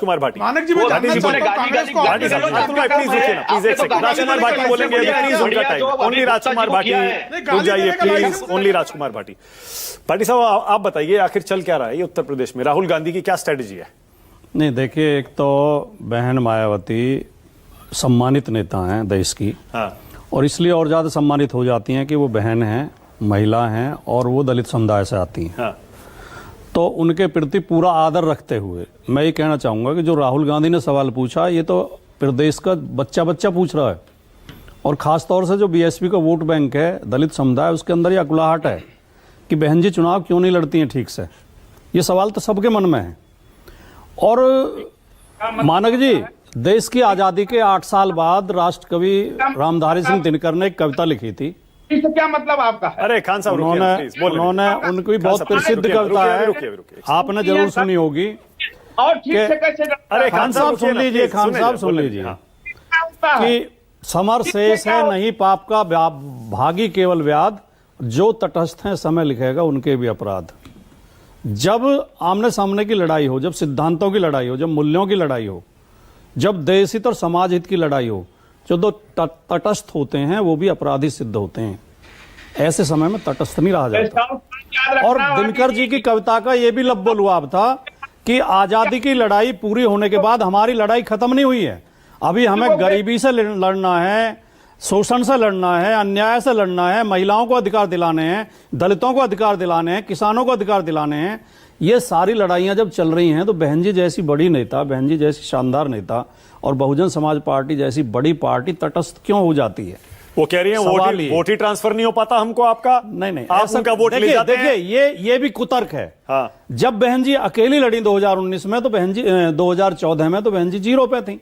कुमार भाटी, मानक जी, मैं भाटी जी बोले, कांग्रेस को भाटी साहब प्लीज रुकिए ना, प्लीज एक सेकंड। राजकुमार भाटी बोलेंगे प्लीज, उनका टाइम। ओनली राजकुमार भाटी, रुक जाइए प्लीज, ओनली राजकुमार भाटी। भाटी साहब आप बताइए आखिर चल क्या रहा है ये उत्तर प्रदेश में, राहुल गांधी की क्या स्ट्रेटेजी है? नहीं देखिए, एक तो बहन मायावती सम्मानित नेता हैं देश की, हाँ। और इसलिए और ज्यादा सम्मानित हो जाती हैं कि वो बहन हैं, महिला हैं और वो दलित समुदाय से आती हैं। हाँ। तो उनके प्रति पूरा आदर रखते हुए मैं ये कहना चाहूंगा कि जो राहुल गांधी ने सवाल पूछा, ये तो प्रदेश का बच्चा पूछ रहा है, और खास तौर से जो बीएसपी का वोट बैंक है दलित समुदाय, उसके अंदर ये अकुलाहट है कि बहन जी चुनाव क्यों नहीं लड़ती हैं ठीक से। ये सवाल तो सबके मन में है। और मानक जी, देश की आजादी के 8 साल बाद राष्ट्रकवि रामधारी सिंह दिनकर ने एक कविता लिखी थी। इससे क्या मतलब आपका है? अरे खान साहब उन्होंने उनकी बहुत प्रसिद्ध कविता है, आपने जरूर सुनी होगी। और ठीक से कैसे? अरे खान साहब सुन लीजिए, खान साहब सुन लीजिए कि समर शेष है नहीं पाप का भागी केवल व्याध, जो तटस्थ हैं समय लिखेगा उनके भी अपराध। जब आमने सामने की लड़ाई हो, जब सिद्धांतों की लड़ाई हो, जब मूल्यों की लड़ाई हो, जब देश हित और समाज हित की लड़ाई हो, जो दो तटस्थ होते हैं वो भी अपराधी सिद्ध होते हैं। ऐसे समय में तटस्थ नहीं रहा जाता। और दिनकर जी की कविता का ये भी लब्बोलुआब था कि आजादी की लड़ाई पूरी होने के बाद हमारी लड़ाई खत्म नहीं हुई है, अभी हमें गरीबी से लड़ना है, शोषण से लड़ना है, अन्याय से लड़ना है, महिलाओं को अधिकार दिलाने हैं, दलितों को अधिकार दिलाने हैं, किसानों को अधिकार दिलाने हैं। ये सारी लड़ाइयां जब चल रही हैं तो बहन जी जैसी बड़ी नेता, बहन जी जैसी शानदार नेता और बहुजन समाज पार्टी जैसी बड़ी पार्टी तटस्थ क्यों हो जाती है? वो कह रही हैं वोट ही ट्रांसफर नहीं हो पाता हमको आपका। नहीं आप उनका वोट ले जाते हैं। देखिए ये भी कुतर्क है। हाँ। जब बहन जी अकेली लड़ी 2019 में तो बहन जी 2014 में तो बहन जी 0 पे थी,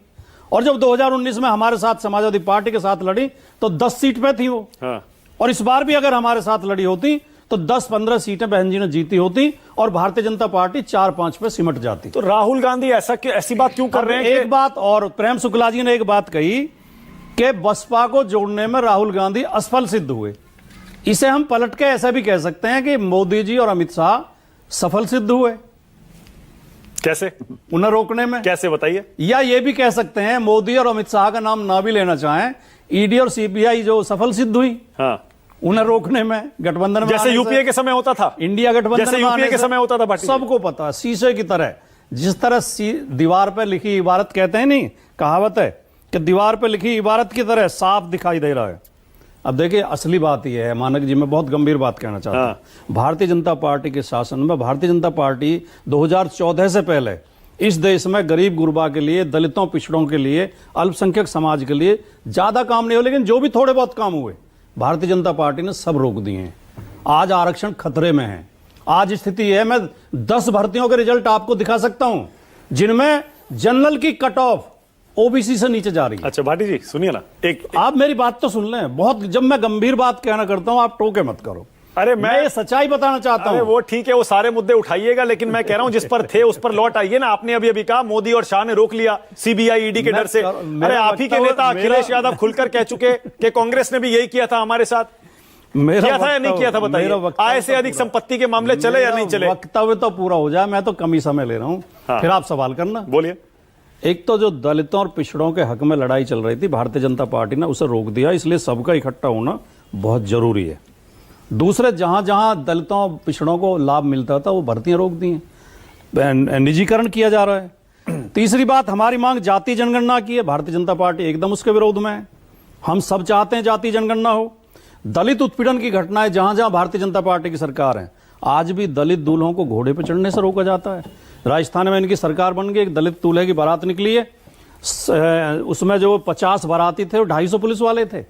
और जब 2019 में हमारे साथ समाजवादी पार्टी के साथ लड़ी तो 10 सीट पे थी वो। हाँ। और इस बार भी अगर हमारे साथ लड़ी होती तो 10-15 सीटें बहन जी ने जीती होती और भारतीय जनता पार्टी 4-5 पे सिमट जाती। तो राहुल गांधी ऐसी बात क्यों कर रहे हैं? एक बात और, प्रेम शुक्ला जी ने एक बात कही कि बसपा को जोड़ने में राहुल गांधी असफल सिद्ध हुए। इसे हम पलट के ऐसा भी कह सकते हैं कि मोदी जी और अमित शाह सफल सिद्ध हुए। कैसे? उन्हें रोकने में कैसे बताइए? या ये भी कह सकते हैं मोदी और अमित शाह का नाम ना भी लेना चाहें, ईडी और सीबीआई जो सफल सिद्ध हुई, हाँ, उन्हें रोकने में गठबंधन में, जैसे यूपीए के समय होता था, इंडिया गठबंधन जैसे यूपीए के समय होता था। सबको पता, शीशे की तरह, जिस तरह दीवार पर लिखी इबारत कहते हैं, नहीं कहावत है कि दीवार पर लिखी इबारत की तरह साफ दिखाई दे रहा है। अब देखिए असली बात यह है मानक जी, मैं बहुत गंभीर बात कहना चाहता हूं। हाँ। भारतीय जनता पार्टी के शासन में भारतीय जनता पार्टी 2014 से पहले इस देश में गरीब गुरबा के लिए, दलितों पिछड़ों के लिए, अल्पसंख्यक समाज के लिए ज्यादा काम नहीं हुए, लेकिन जो भी थोड़े बहुत काम हुए भारतीय जनता पार्टी ने सब रोक दिए हैं। आज आरक्षण खतरे में है। आज स्थिति है, मैं 10 भर्तियों के रिजल्ट आपको दिखा सकता हूं जिनमें जनरल की कट ऑफ ओबीसी से नीचे जा रही है। अच्छा भाटी जी सुनिए ना, आप मेरी बात तो सुन लें। बहुत जब मैं गंभीर बात कहना करता हूं आप टोके मत करो। अरे मैं ये सच्चाई बताना चाहता हूं। वो ठीक है, वो सारे मुद्दे उठाइएगा, लेकिन मैं कह रहा हूं जिस पर थे उस पर लौट आइए ना। आपने अभी कहा मोदी और शाह ने रोक लिया सीबीआई ईडी के डर से। अरे आप ही के नेता अखिलेश यादव खुलकर कह चुके कि कांग्रेस ने भी यही किया था हमारे साथ। किया था या नहीं किया था बताइए? आय से अधिक संपत्ति के मामले चले या नहीं चले? वक्तव्य तो पूरा हो जाए, मैं तो कम ही समय ले रहा हूं। हाँ। फिर आप सवाल करना। बोलिए। एक तो जो दलितों और पिछड़ों के हक में लड़ाई चल रही थी, भारतीय जनता पार्टी ने उसे रोक दिया, इसलिए सबका इकट्ठा होना बहुत जरूरी है। दूसरे, जहां जहां दलितों पिछड़ों को लाभ मिलता था वो भर्तियां रोक दी हैं, निजीकरण किया जा रहा है। तीसरी बात, हमारी मांग जाति जनगणना की है, भारतीय जनता पार्टी एकदम उसके विरोध में है। हम सब चाहते हैं जाति जनगणना हो। दलित उत्पीड़न की घटनाएं जहां जहां भारतीय जनता पार्टी की सरकार है, आज भी दलित दूल्हों को घोड़े पर चढ़ने से रोका जाता है। राजस्थान में इनकी सरकार बन गई, एक दलित दूल्हे की बारात निकली है, उसमें जो 50 बाराती थे वो 250 पुलिस वाले थे।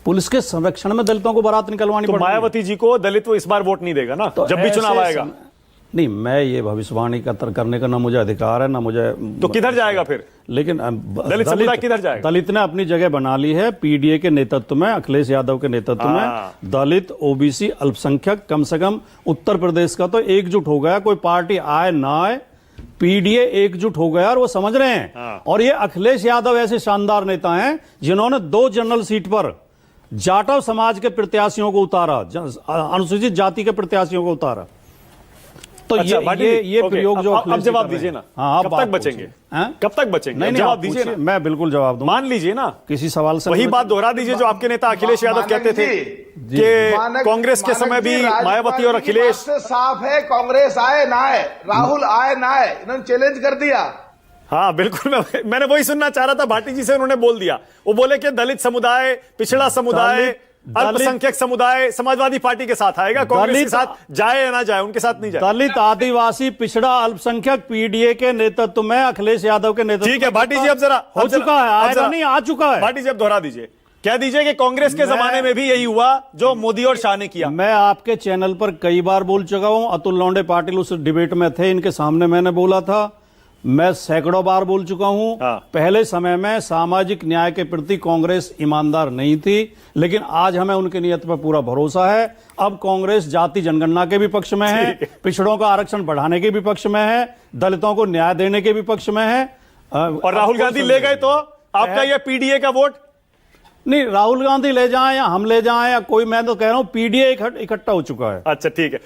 पुलिस के संरक्षण में दलितों को बारात निकलवानी पड़ी। मायावती जी को दलित इस बार वोट नहीं देगा ना, तो जब भी चुनाव आएगा? नहीं, मैं ये भविष्यवाणी करने का ना मुझे अधिकार है ना मुझे। तो किधर जाएगा फिर? लेकिन दलित समुदाय किधर जाएगा? दलित ने अपनी जगह बना ली है पीडीए के नेतृत्व में, अखिलेश यादव के नेतृत्व में। दलित, ओबीसी, अल्पसंख्यक, कम से कम उत्तर प्रदेश का तो एकजुट हो गया। कोई पार्टी आए ना आए, पीडीए एकजुट हो गया और वो समझ रहे हैं। और ये अखिलेश यादव ऐसे शानदार नेता हैं जिन्होंने 2 जनरल सीट पर जाटव समाज के प्रत्याशियों को उतारा, अनुसूचित जाति के प्रत्याशियों को उतारा। तो अच्छा, भाटी जी, ये ओके, प्रयोग जो अब अखिलेश जी जवाब कर रहे दीजिए हैं। ना। हाँ, कब बात तक बचेंगे? पूछिए। हैं? कब तक बचेंगे? नहीं, जवाब आप दीजिए पूछिए, ना। मैं बिल्कुल जवाब दूंगा। मान लीजिए ना, किसी सवाल से वही बात दोहरा दीजिए जो आपके नेता अखिलेश यादव कहते थे कि कांग्रेस के समय भी मायावती और अखिलेश। साफ है, कांग्रेस आए ना आए, राहुल आए ना आए, इन्होंने चैलेंज कर दिया। हाँ बिल्कुल, मैंने वही सुनना चाह रहा था भाटी जी से, उन्होंने बोल दिया। वो बोले कि दलित समुदाय, पिछड़ा समुदाय, अल्पसंख्यक समुदाय समाजवादी पार्टी के साथ आएगा, कांग्रेस के साथ जाए या ना जाए, उनके साथ नहीं जाए। दलित, आदिवासी, पिछड़ा, अल्पसंख्यक पीडीए के नेतृत्व में अखिलेश यादव के नेतृत्व। ठीक है भाटी जी, अब जरा हो चुका है, आएगा नहीं, आ चुका है। भाटी जी अब दोहरा दीजिए, कह दीजिए कि कांग्रेस के जमाने में भी यही हुआ जो मोदी और शाह ने किया। मैं आपके चैनल पर कई बार बोल चुका हूं, अतुल लौंडे पाटिल उस डिबेट में थे, इनके सामने मैंने बोला था, मैं सैकड़ों बार बोल चुका हूं। हाँ। पहले समय में सामाजिक न्याय के प्रति कांग्रेस ईमानदार नहीं थी, लेकिन आज हमें उनकी नीयत पर पूरा भरोसा है। अब कांग्रेस जाति जनगणना के भी पक्ष में है, पिछड़ों का आरक्षण बढ़ाने के भी पक्ष में है, दलितों को न्याय देने के भी पक्ष में है। और राहुल गांधी ले गए तो आपका यह पीडीए का वोट? नहीं, राहुल गांधी ले जाएं या हम ले जाएं या कोई, मैं तो कह रहा हूं पीडीए इकट्ठा हो चुका है। अच्छा ठीक है।